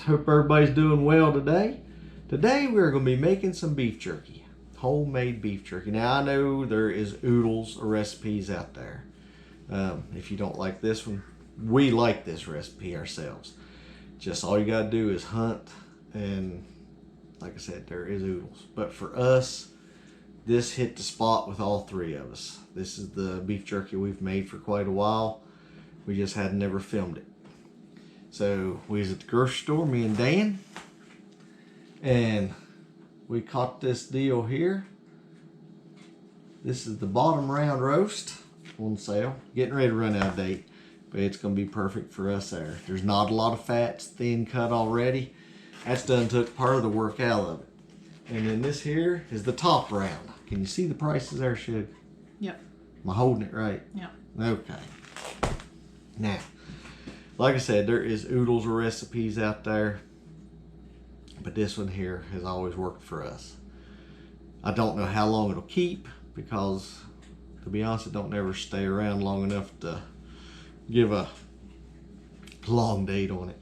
Hope everybody's doing well today. Today we're going to be making some beef jerky. Homemade beef jerky. Now I know there is oodles of recipes out there. If you don't like this one, we like this recipe ourselves. Just all you got to do is hunt, and like I said, there is oodles. But for us, this hit the spot with all three of us. This is the beef jerky we've made for quite a while. We just had never filmed it. So we was at the grocery store, me and Dan, and we caught this deal here. This is the bottom round roast on sale. Getting ready to run out of date, but it's gonna be perfect for us there. There's not a lot of fat, it's thin cut already. That's done took part of the work out of it. And then this here is the top round. Can you see the prices there, Shug? Yep. Am I holding it right? Yep. Okay. Now, like I said, there is oodles of recipes out there, but this one here has always worked for us. I don't know how long it'll keep because, to be honest, it don't ever stay around long enough to give a long date on it.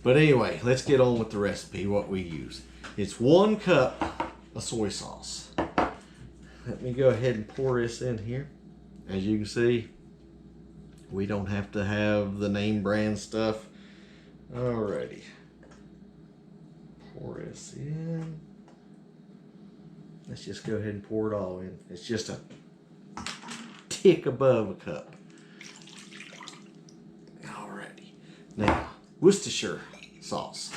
But anyway, let's get on with the recipe, what we use. It's 1 cup of soy sauce. Let me go ahead and pour this in here. As you can see, we don't have to have the name brand stuff. Alrighty. Pour this in. Let's just go ahead and pour it all in. It's just a tick above a cup. Alrighty. Now, Worcestershire sauce.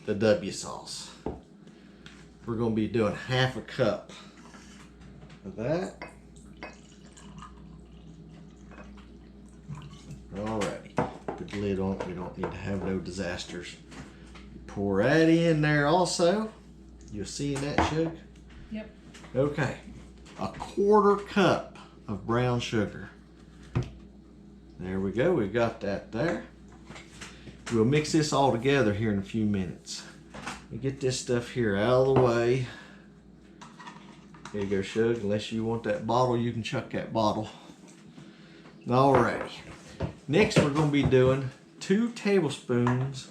The W sauce. We're going to be doing 1/2 cup of that. Alrighty, put the lid on it. We don't need to have no disasters. Pour that in there also. You'll see in that, Shug? Yep. Okay, 1/4 cup of brown sugar. There we go, we got that there. We'll mix this all together here in a few minutes. We get this stuff here out of the way. There you go, Shug. Unless you want that bottle, you can chuck that bottle. Alrighty. Next, we're going to be doing 2 tablespoons.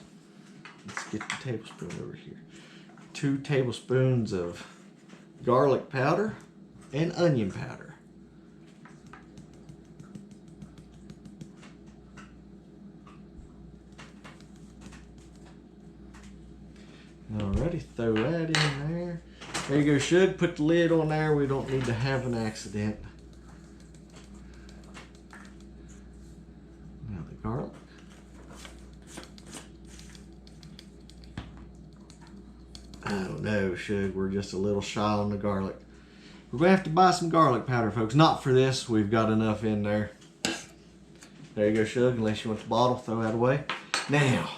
Let's get the tablespoon over here. 2 tablespoons of garlic powder and onion powder. Alrighty, throw that in there. There you go, Shug. Put the lid on there. We don't need to have an accident. Now the garlic. Oh no, Shug, we're just a little shy on the garlic. We're gonna have to buy some garlic powder, folks. Not for this, we've got enough in there. There you go, Shug, unless you want the bottle, throw that away. Now,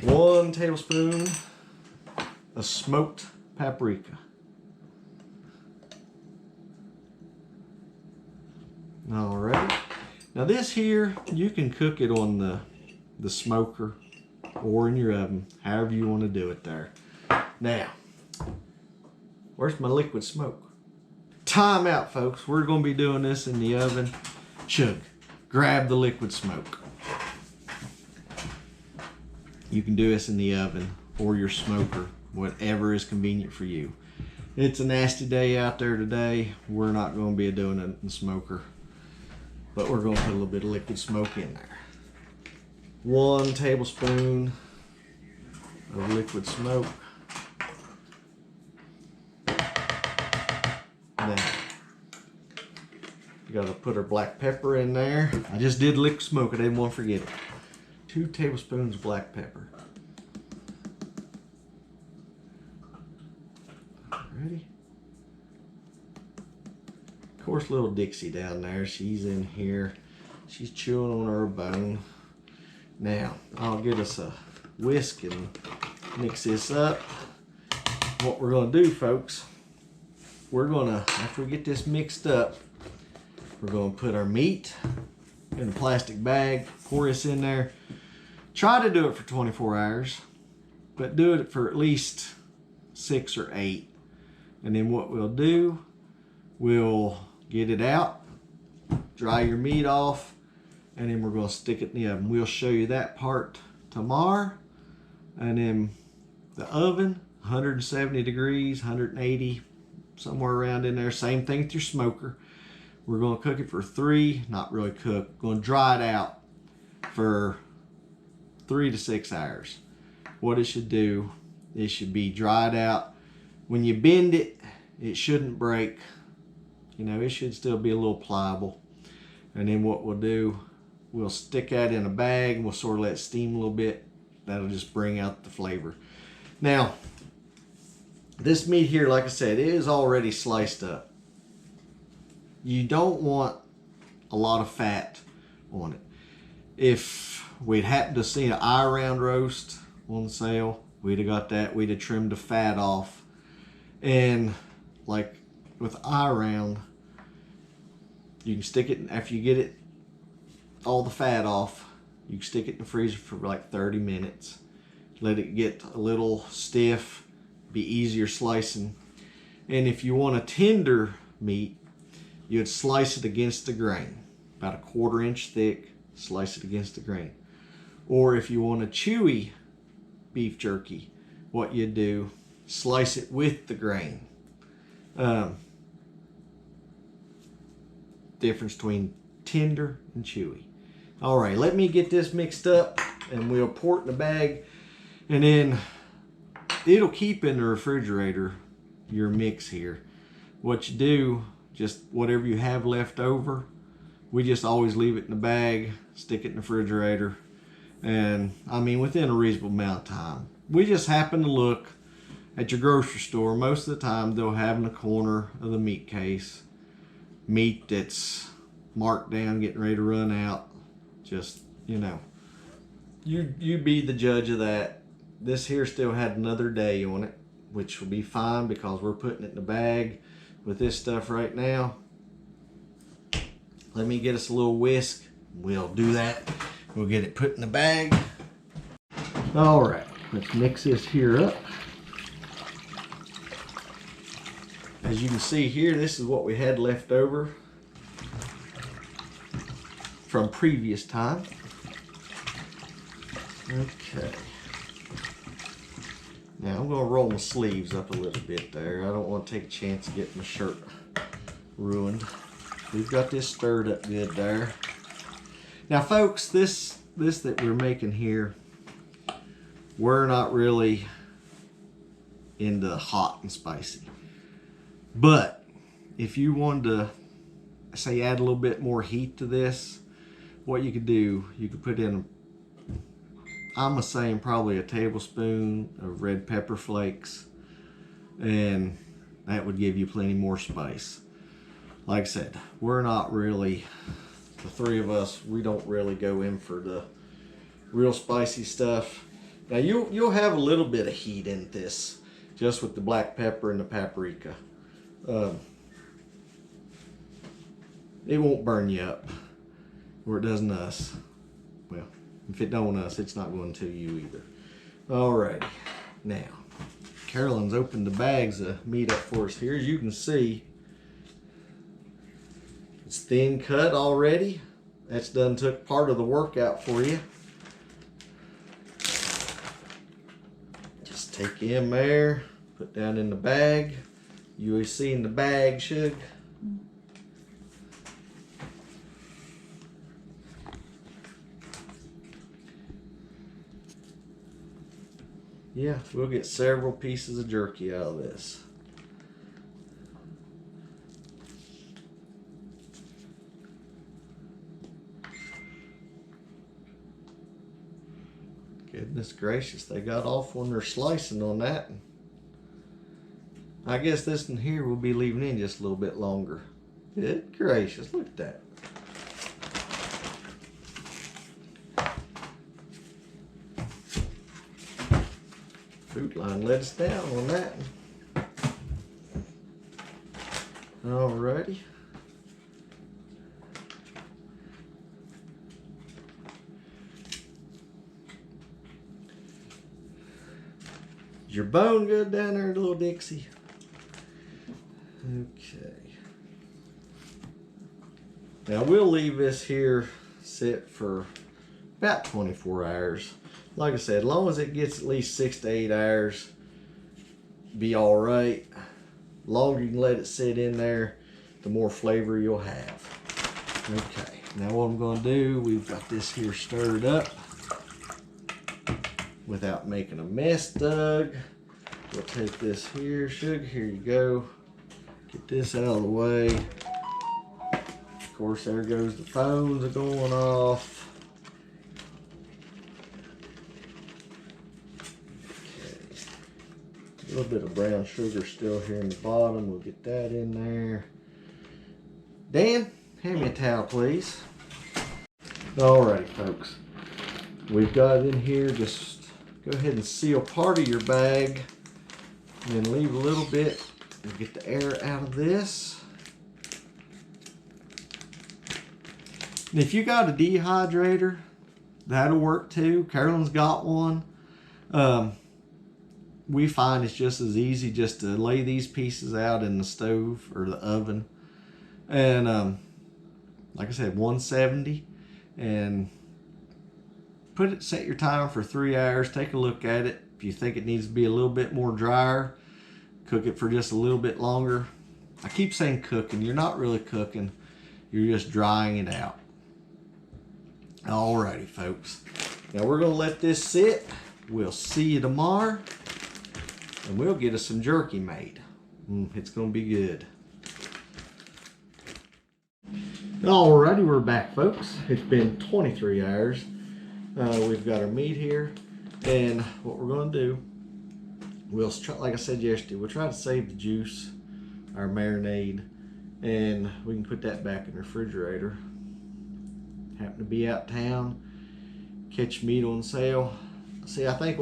1 tablespoon of smoked paprika. Alright. Now this here, you can cook it on the smoker or in your oven, however you want to do it there. Now, where's my liquid smoke? Time out, folks. We're going to be doing this in the oven. Shug, grab the liquid smoke. You can do this in the oven or your smoker, whatever is convenient for you. It's a nasty day out there today. We're not going to be doing it in the smoker, but we're going to put a little bit of liquid smoke in there. 1 tablespoon of liquid smoke. Now, you got to put our black pepper in there. I just did liquid smoke. I didn't want to forget it. 2 tablespoons of black pepper. Ready? Of course, little Dixie down there, she's in here. She's chewing on her bone. Now, I'll get us a whisk and mix this up. What we're gonna do, folks, we're gonna, after we get this mixed up, we're gonna put our meat in a plastic bag, pour this in there. Try to do it for 24 hours, but do it for at least 6 or 8. And then what we'll do, we'll get it out, dry your meat off, and then we're going to stick it in the oven. We'll show you that part tomorrow. And then the oven, 170 degrees, 180, somewhere around in there. Same thing with your smoker. We're going to cook it for not really cook, going to dry it out for 3 to 6 hours. What it should do, it should be dried out. When you bend it, it shouldn't break. You know, it should still be a little pliable. And then what we'll do, we'll stick that in a bag and we'll sort of let it steam a little bit. That'll just bring out the flavor. Now, this meat here, like I said, it is already sliced up. You don't want a lot of fat on it. If we'd happened to see an eye round roast on sale, we'd have got that. We'd have trimmed the fat off. And like with eye round, you can stick it, after you get it, all the fat off, you can stick it in the freezer for like 30 minutes. Let it get a little stiff, be easier slicing. And if you want a tender meat, you'd slice it against the grain, about a 1/4 inch thick, slice it against the grain. Or if you want a chewy beef jerky, what you do, slice it with the grain. Difference between tender and chewy. All right, let me get this mixed up and we'll pour it in the bag, and then it'll keep in the refrigerator, your mix here. What you do, just whatever you have left over, we just always leave it in the bag, stick it in the refrigerator, and I mean within a reasonable amount of time. We just happen to look at your grocery store. Most of the time they'll have in the corner of the meat case meat that's marked down, getting ready to run out. Just, you know, you be the judge of that. This here still had another day on it, which will be fine because we're putting it in the bag with this stuff right now. Let me get us a little whisk. We'll do that. We'll get it put in the bag. All right, let's mix this here up. As you can see here, this is what we had left over from previous time. Okay. Now I'm going to roll my sleeves up a little bit there. I don't want to take a chance of getting my shirt ruined. We've got this stirred up good there. Now folks, this that we're making here, we're not really into hot and spicy. But if you wanted to, say, add a little bit more heat to this, what you could do, you could put in, I'm saying probably a tablespoon of red pepper flakes, and that would give you plenty more spice. Like I said, we're not really, the three of us, we don't really go in for the real spicy stuff. Now you'll have a little bit of heat in this, just with the black pepper and the paprika. It won't burn you up, or it doesn't us. Well, if it don't us, it's not going to you either. Alrighty, now Carolyn's opened the bags of meat up for us here. As you can see, it's thin cut already. That's done took part of the work out for you. Just take in there, put down in the bag. You will see in the bag, Shug. Yeah, we'll get several pieces of jerky out of this. Goodness gracious, they got off when they're slicing on that. I guess this one here we'll be leaving in just a little bit longer. Good gracious, look at that. Food line let us down on that one. Alrighty. Is your bone good down there, little Dixie? Okay. Now we'll leave this here sit for about 24 hours. Like I said, as long as it gets at least 6 to 8 hours, be all right. The longer you can let it sit in there, the more flavor you'll have. Okay, now what I'm gonna do, we've got this here stirred up without making a mess, Doug. We'll take this here, sugar, here you go. Get this out of the way. Of course, there goes the phones are going off. A little bit of brown sugar still here in the bottom. We'll get that in there. Dan, hand me a towel, please. Alrighty, folks. We've got it in here. Just go ahead and seal part of your bag and then leave a little bit and get the air out of this. And if you got a dehydrator, that'll work too. Carolyn's got one. We find it's just as easy just to lay these pieces out in the stove or the oven. And like I said, 170. And set your timer for 3 hours. Take a look at it. If you think it needs to be a little bit more drier, cook it for just a little bit longer. I keep saying cooking. You're not really cooking. You're just drying it out. Alrighty, folks. Now we're going to let this sit. We'll see you tomorrow. And we'll get us some jerky made. It's going to be good. Alrighty, we're back, folks. It's been 23 hours. We've got our meat here. And what we're going to do, we'll try, like I said yesterday, we'll try to save the juice, our marinade, and we can put that back in the refrigerator. Happen to be out of town, catch meat on sale. See, I think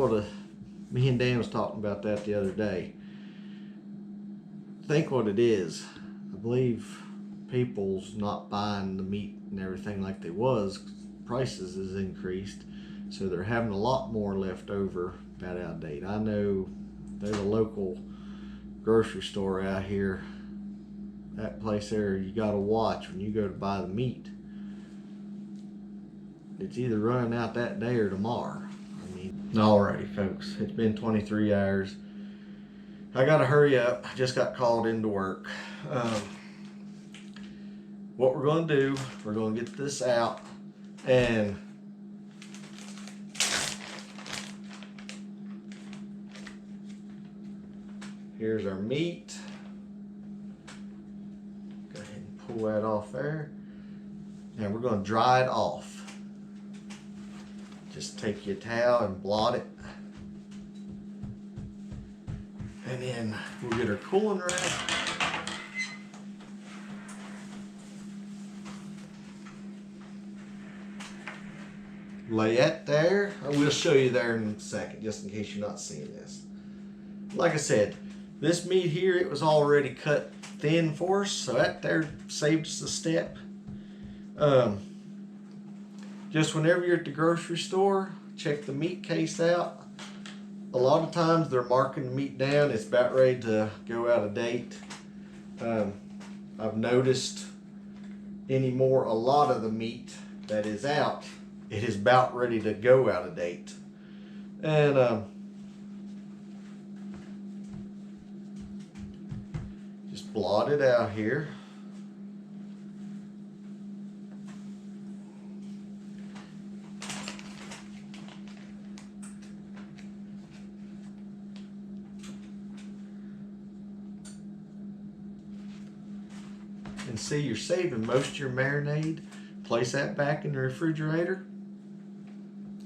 me and Dan was talking about that the other day. Think what it is. I believe people's not buying the meat and everything like they was. Prices has increased, so they're having a lot more left over about out of date. I know there's a local grocery store out here. That place there, you got to watch when you go to buy the meat. It's either running out that day or tomorrow. Alrighty, folks, it's been 23 hours. I gotta hurry up. I just got called into work. What we're gonna do, we're gonna get this out, and here's our meat. Go ahead and pull that off there. And we're gonna dry it off. Just take your towel and blot it. And then we'll get our cooling rack. Lay that there. I will show you there in a second, just in case you're not seeing this. Like I said, this meat here, it was already cut thin for us, so that there saved us a step. Just whenever you're at the grocery store, check the meat case out. A lot of times they're marking the meat down. It's about ready to go out of date. I've noticed anymore, a lot of the meat that is out, it is about ready to go out of date. And just blot it out here. And see, you're saving most of your marinade. Place that back in the refrigerator.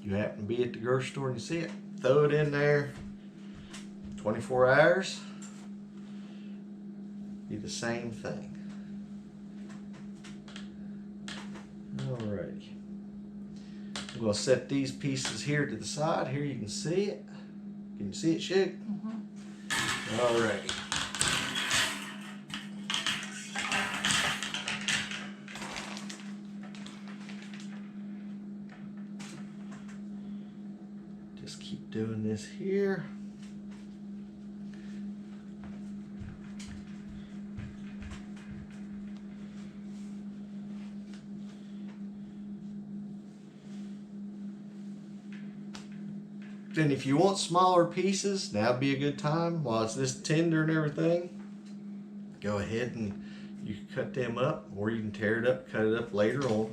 You happen to be at the grocery store and you see it, throw it in there. 24 hours, be the same thing. Alrighty. I'm going to set these pieces here to the side. Here you can see it. Can you see it, Shig? Mm-hmm. Alrighty. Just keep doing this here. And if you want smaller pieces, now'd be a good time while it's this tender and everything. Go ahead and you can cut them up, or you can tear it up, cut it up later on.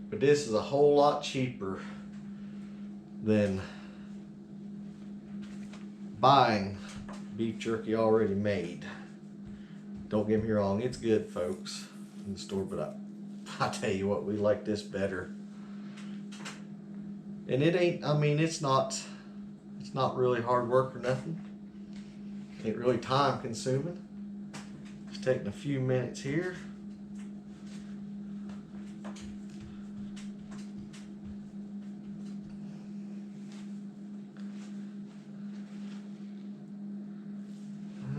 But this is a whole lot cheaper than buying beef jerky already made. Don't get me wrong, it's good, folks, in the store, but I tell you what, we like this better. And it ain't, I mean, it's not really hard work or nothing. Ain't really time consuming. Just taking a few minutes here.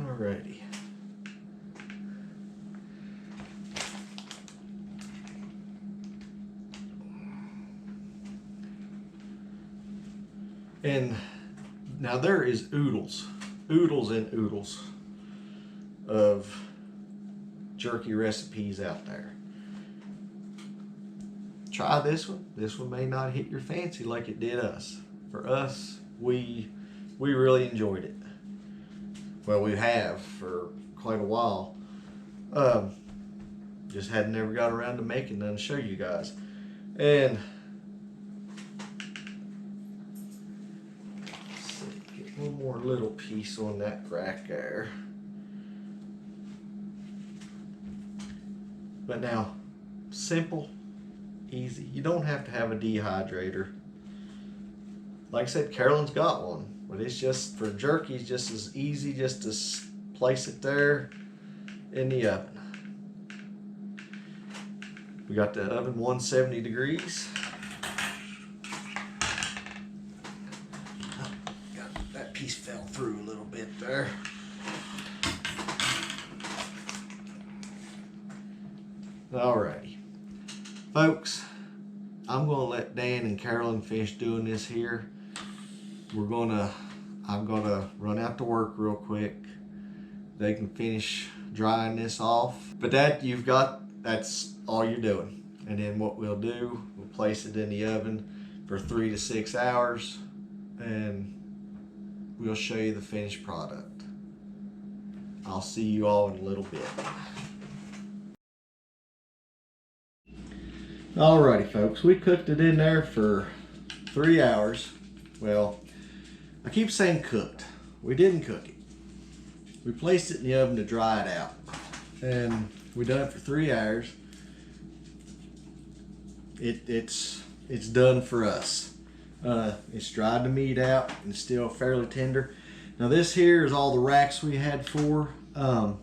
Alrighty. And now there is oodles and oodles of jerky recipes out there. Try this one. This one may not hit your fancy like it did us. For us, we really enjoyed it. Well, we have for quite a while. Just had never got around to making none to show you guys. And one more little piece on that crack there. But now, simple, easy. You don't have to have a dehydrator. Like I said, Carolyn's got one, but it's just for jerky. It's just as easy just to place it there in the oven. We got the oven 170 degrees. That piece fell through a little bit there. Alrighty, folks, I'm gonna let Dan and Carolyn finish doing this here. I'm gonna run out to work real quick. They can finish drying this off. But that's all you're doing. And then what we'll do, we'll place it in the oven for 3 to 6 hours, and we'll show you the finished product. I'll see you all in a little bit. Alrighty, folks, we cooked it in there for 3 hours. Well, I keep saying cooked. We didn't cook it. We placed it in the oven to dry it out. And we done it for 3 hours. It's done for us. It's dried the meat out and it's still fairly tender. Now this here is all the racks we had for. But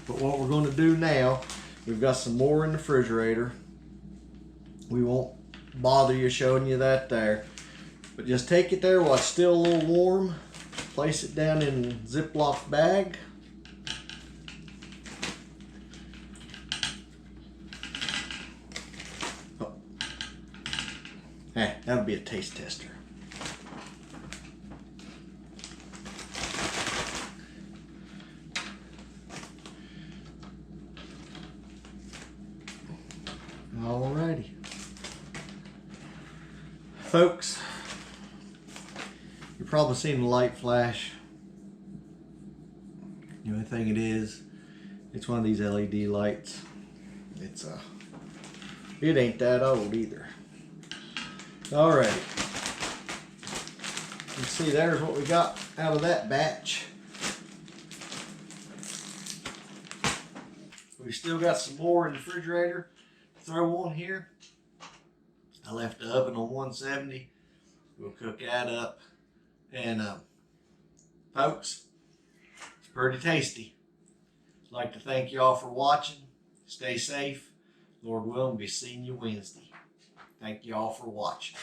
what we're going to do now, we've got some more in the refrigerator. We won't bother you showing you that there. But just take it there while it's still a little warm. Place it down in a Ziploc bag. Oh. Hey, that'll be a taste tester. Alrighty. Folks, you've probably seen the light flash. The only thing it is, it's one of these LED lights. It ain't that old either. Alright. You can see there's what we got out of that batch. We still got some more in the refrigerator. Throw on here. I left the oven on 170. We'll cook that up. And folks, it's pretty tasty. I'd like to thank y'all for watching. Stay safe. Lord willing, be seeing you Wednesday. Thank y'all for watching.